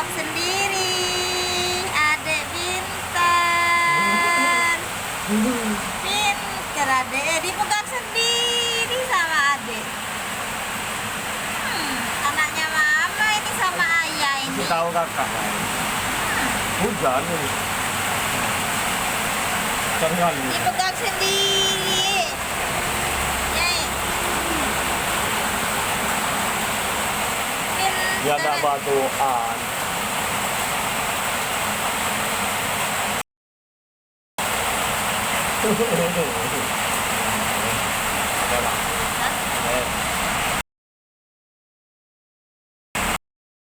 jawab sendiri. Adek pintar. Pintar adek. Dipegang sendiri sama adek. Anaknya mama ini sama ayah ini. Kasih tahu kakak. Hujan ini. Jangan. Dipegang sendiri. Nyai. Ya ada batuan.